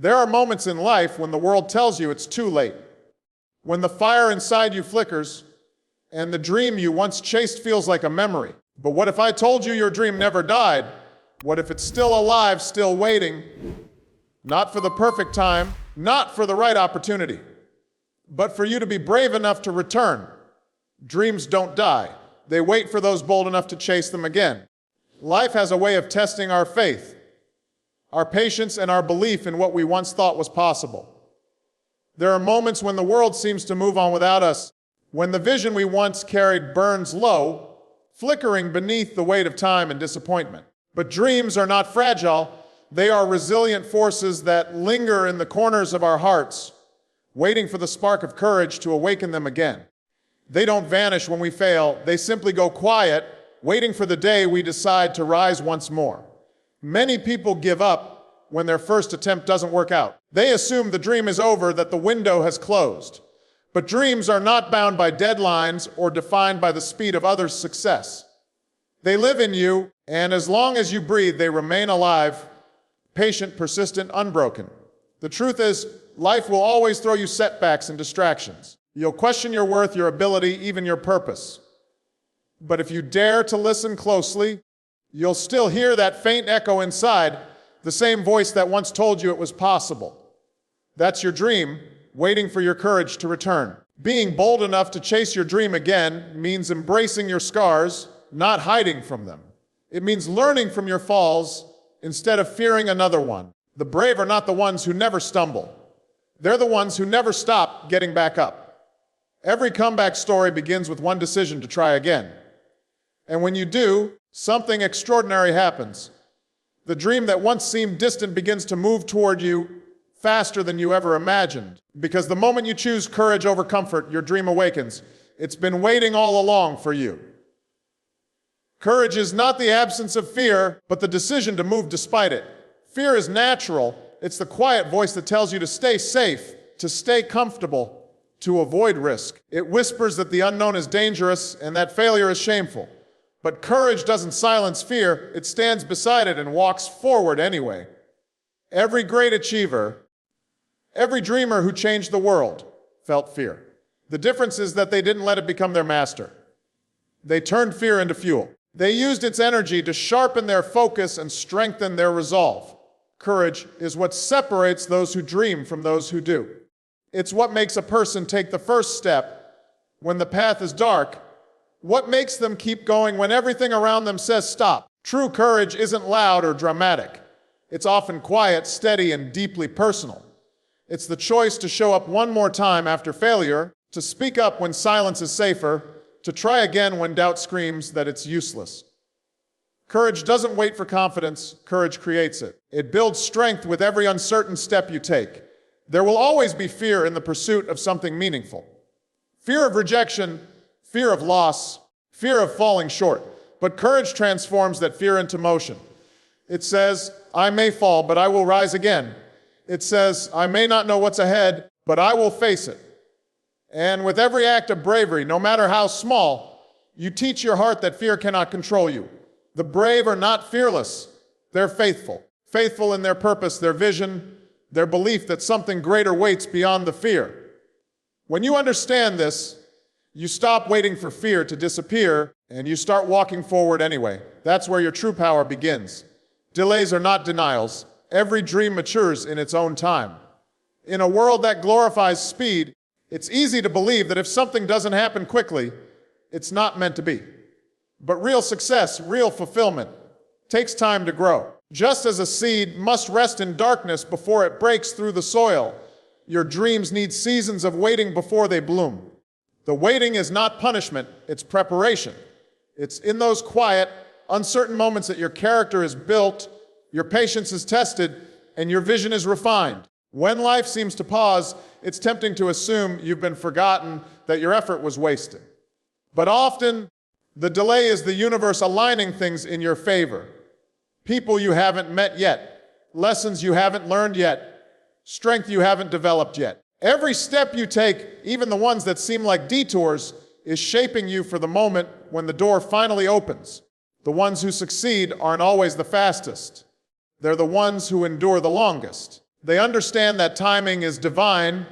There are moments in life when the world tells you it's too late, when the fire inside you flickers and the dream you once chased feels like a memory. But what if I told you your dream never died? What if it's still alive, still waiting? Not for the perfect time, not for the right opportunity, but for you to be brave enough to return. Dreams don't die. They wait for those bold enough to chase them again. Life has a way of testing our faith, our patience, and our belief in what we once thought was possible. There are moments when the world seems to move on without us, when the vision we once carried burns low, flickering beneath the weight of time and disappointment. But dreams are not fragile. They are resilient forces that linger in the corners of our hearts, waiting for the spark of courage to awaken them again. They don't vanish when we fail. They simply go quiet, waiting for the day we decide to rise once more. Many people give up when their first attempt doesn't work out. They assume the dream is over, that the window has closed. But dreams are not bound by deadlines or defined by the speed of others' success. They live in you, and as long as you breathe, they remain alive, patient, persistent, unbroken. The truth is, life will always throw you setbacks and distractions. You'll question your worth, your ability, even your purpose. But if you dare to listen closely, you'll still hear that faint echo inside, the same voice that once told you it was possible. That's your dream, waiting for your courage to return. Being bold enough to chase your dream again means embracing your scars, not hiding from them. It means learning from your falls instead of fearing another one. The brave are not the ones who never stumble. They're the ones who never stop getting back up. Every comeback story begins with one decision to try again. And when you do, something extraordinary happens. The dream that once seemed distant begins to move toward you faster than you ever imagined. Because the moment you choose courage over comfort, your dream awakens. It's been waiting all along for you. Courage is not the absence of fear, but the decision to move despite it. Fear is natural. It's the quiet voice that tells you to stay safe, to stay comfortable, to avoid risk. It whispers that the unknown is dangerous and that failure is shameful. But courage doesn't silence fear. It stands beside it and walks forward anyway. Every great achiever, every dreamer who changed the world felt fear. The difference is that they didn't let it become their master. They turned fear into fuel. They used its energy to sharpen their focus and strengthen their resolve. Courage is what separates those who dream from those who do. It's what makes a person take the first step when the path is dark, what makes them keep going when everything around them says stop. True courage isn't loud or dramatic. It's often quiet, steady, and deeply personal. It's the choice to show up one more time after failure, to speak up when silence is safer, to try again when doubt screams that it's useless. Courage doesn't wait for confidence, courage creates it. It builds strength with every uncertain step you take. There will always be fear in the pursuit of something meaningful. Fear of rejection, fear of loss, fear of falling short. But courage transforms that fear into motion. It says, I may fall, but I will rise again. It says, I may not know what's ahead, but I will face it. And with every act of bravery, no matter how small, you teach your heart that fear cannot control you. The brave are not fearless. They're faithful. Faithful in their purpose, their vision, their belief that something greater waits beyond the fear. When you understand this, you stop waiting for fear to disappear, and you start walking forward anyway. That's where your true power begins. Delays are not denials. Every dream matures in its own time. In a world that glorifies speed, it's easy to believe that if something doesn't happen quickly, it's not meant to be. But real success, real fulfillment, takes time to grow. Just as a seed must rest in darkness before it breaks through the soil, your dreams need seasons of waiting before they bloom. The waiting is not punishment, it's preparation. It's in those quiet, uncertain moments that your character is built, your patience is tested, and your vision is refined. When life seems to pause, it's tempting to assume you've been forgotten, that your effort was wasted. But often, the delay is the universe aligning things in your favor. People you haven't met yet, lessons you haven't learned yet, strength you haven't developed yet. Every step you take, even the ones that seem like detours, is shaping you for the moment when the door finally opens. The ones who succeed aren't always the fastest. They're the ones who endure the longest. They understand that timing is divine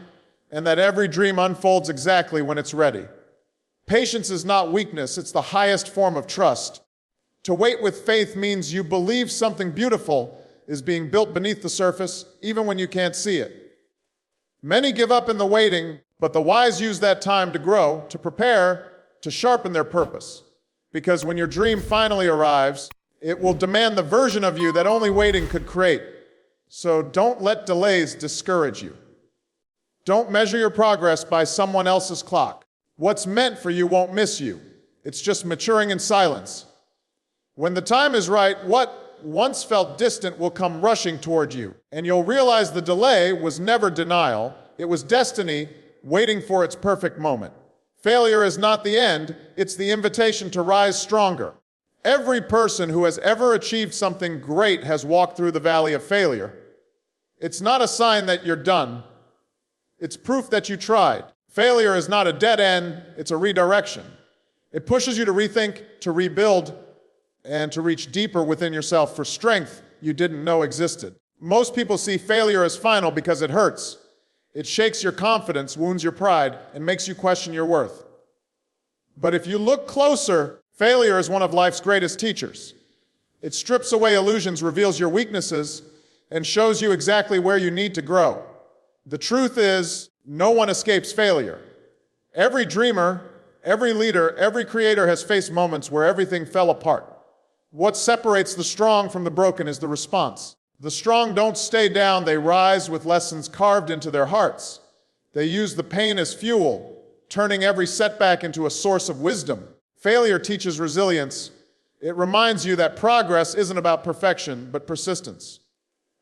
and that every dream unfolds exactly when it's ready. Patience is not weakness, it's the highest form of trust. To wait with faith means you believe something beautiful is being built beneath the surface, even when you can't see it. Many give up in the waiting, but the wise use that time to grow, to prepare, to sharpen their purpose. Because when your dream finally arrives, it will demand the version of you that only waiting could create. So don't let delays discourage you. Don't measure your progress by someone else's clock. What's meant for you won't miss you. It's just maturing in silence. When the time is right, what once felt distant will come rushing toward you, and you'll realize the delay was never denial, it was destiny waiting for its perfect moment. Failure is not the end, it's the invitation to rise stronger. Every person who has ever achieved something great has walked through the valley of failure. It's not a sign that you're done, it's proof that you tried. Failure is not a dead end, it's a redirection. It pushes you to rethink, to rebuild, and to reach deeper within yourself for strength you didn't know existed. Most people see failure as final because it hurts. It shakes your confidence, wounds your pride, and makes you question your worth. But if you look closer, failure is one of life's greatest teachers. It strips away illusions, reveals your weaknesses, and shows you exactly where you need to grow. The truth is, no one escapes failure. Every dreamer, every leader, every creator has faced moments where everything fell apart. What separates the strong from the broken is the response. The strong don't stay down, they rise with lessons carved into their hearts. They use the pain as fuel, turning every setback into a source of wisdom. Failure teaches resilience. It reminds you that progress isn't about perfection, but persistence.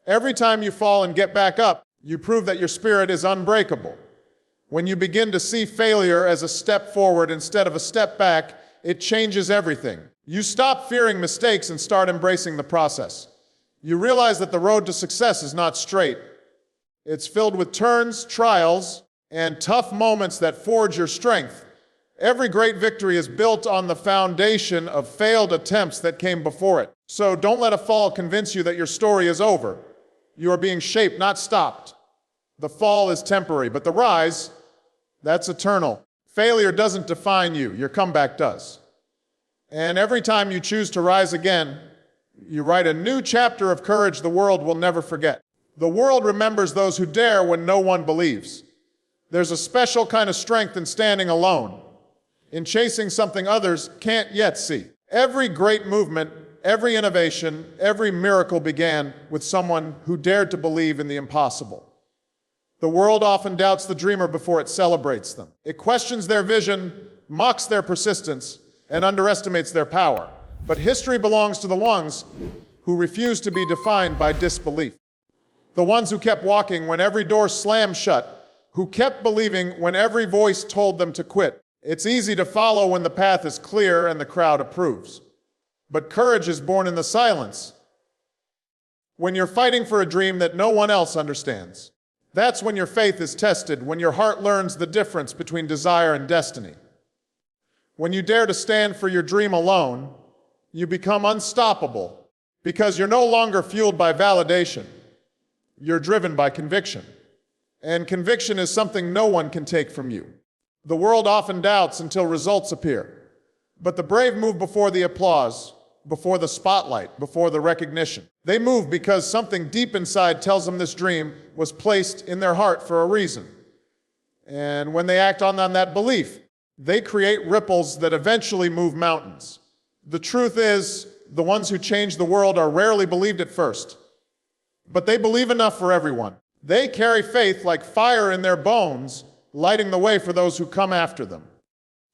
Every time you fall and get back up, you prove that your spirit is unbreakable. When you begin to see failure as a step forward instead of a step back, it changes everything. You stop fearing mistakes and start embracing the process. You realize that the road to success is not straight. It's filled with turns, trials, and tough moments that forge your strength. Every great victory is built on the foundation of failed attempts that came before it. So don't let a fall convince you that your story is over. You are being shaped, not stopped. The fall is temporary, but the rise, that's eternal. Failure doesn't define you, your comeback does. And every time you choose to rise again, you write a new chapter of courage the world will never forget. The world remembers those who dare when no one believes. There's a special kind of strength in standing alone, in chasing something others can't yet see. Every great movement, every innovation, every miracle began with someone who dared to believe in the impossible. The world often doubts the dreamer before it celebrates them. It questions their vision, mocks their persistence, and underestimates their power. But history belongs to the ones who refuse to be defined by disbelief. The ones who kept walking when every door slammed shut, who kept believing when every voice told them to quit. It's easy to follow when the path is clear and the crowd approves. But courage is born in the silence. When you're fighting for a dream that no one else understands. That's when your faith is tested, when your heart learns the difference between desire and destiny. When you dare to stand for your dream alone, you become unstoppable because you're no longer fueled by validation. You're driven by conviction. And conviction is something no one can take from you. The world often doubts until results appear. But the brave move before the applause, before the spotlight, before the recognition. They move because something deep inside tells them this dream was placed in their heart for a reason. And when they act on that belief, they create ripples that eventually move mountains. The truth is, the ones who change the world are rarely believed at first. But they believe enough for everyone. They carry faith like fire in their bones, lighting the way for those who come after them.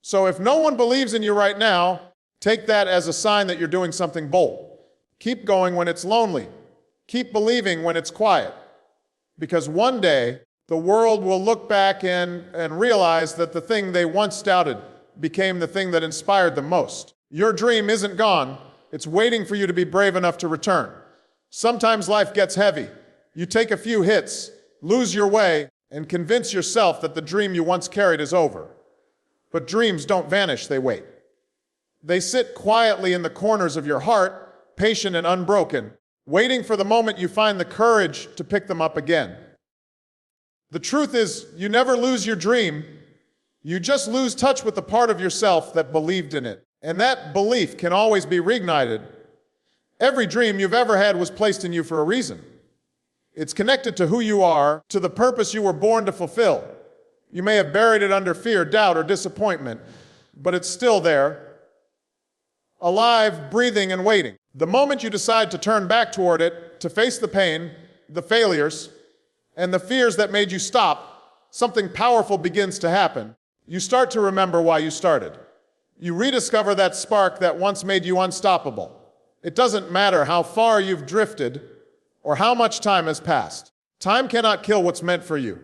So if no one believes in you right now, take that as a sign that you're doing something bold. Keep going when it's lonely. Keep believing when it's quiet. Because one day, the world will look back and realize that the thing they once doubted became the thing that inspired them most. Your dream isn't gone. It's waiting for you to be brave enough to return. Sometimes life gets heavy. You take a few hits, lose your way, and convince yourself that the dream you once carried is over. But dreams don't vanish, they wait. They sit quietly in the corners of your heart, patient and unbroken. waiting for the moment you find the courage to pick them up again. The truth is, you never lose your dream. You just lose touch with the part of yourself that believed in it. And that belief can always be reignited. Every dream you've ever had was placed in you for a reason. It's connected to who you are, to the purpose you were born to fulfill. You may have buried it under fear, doubt, or disappointment, but it's still there, alive, breathing, and waiting. The moment you decide to turn back toward it, to face the pain, the failures, and the fears that made you stop, something powerful begins to happen. You start to remember why you started. You rediscover that spark that once made you unstoppable. It doesn't matter how far you've drifted or how much time has passed. Time cannot kill what's meant for you.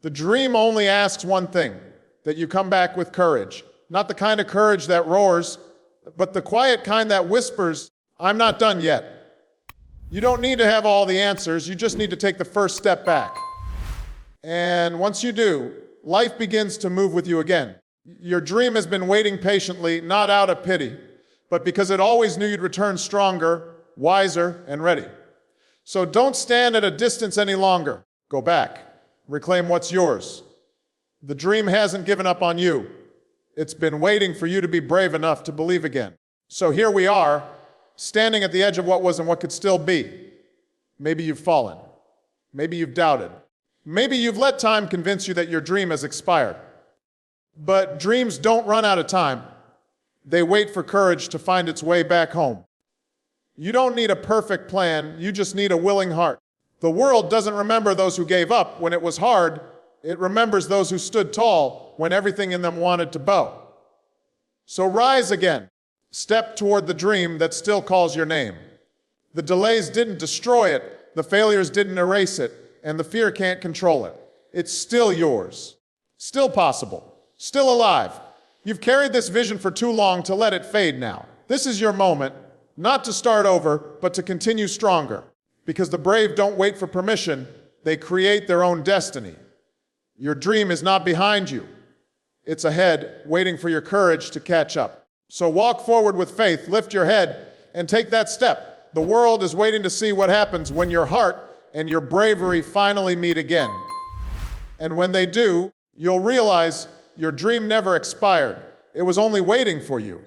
The dream only asks one thing, that you come back with courage. Not the kind of courage that roars, but the quiet kind that whispers, "I'm not done yet." You don't need to have all the answers, you just need to take the first step back. And once you do, life begins to move with you again. Your dream has been waiting patiently, not out of pity, but because it always knew you'd return stronger, wiser, and ready. So don't stand at a distance any longer. Go back. Reclaim what's yours. The dream hasn't given up on you. It's been waiting for you to be brave enough to believe again. So here we are, standing at the edge of what was and what could still be. Maybe you've fallen. Maybe you've doubted. Maybe you've let time convince you that your dream has expired. But dreams don't run out of time. They wait for courage to find its way back home. You don't need a perfect plan, you just need a willing heart. The world doesn't remember those who gave up when it was hard. It remembers those who stood tall when everything in them wanted to bow. So rise again. Step toward the dream that still calls your name. The delays didn't destroy it, the failures didn't erase it, and the fear can't control it. It's still yours. Still possible. Still alive. You've carried this vision for too long to let it fade now. This is your moment, not to start over, but to continue stronger. Because the brave don't wait for permission, they create their own destiny. Your dream is not behind you. It's ahead, waiting for your courage to catch up. So walk forward with faith, lift your head, and take that step. The world is waiting to see what happens when your heart and your bravery finally meet again. And when they do, you'll realize your dream never expired. It was only waiting for you.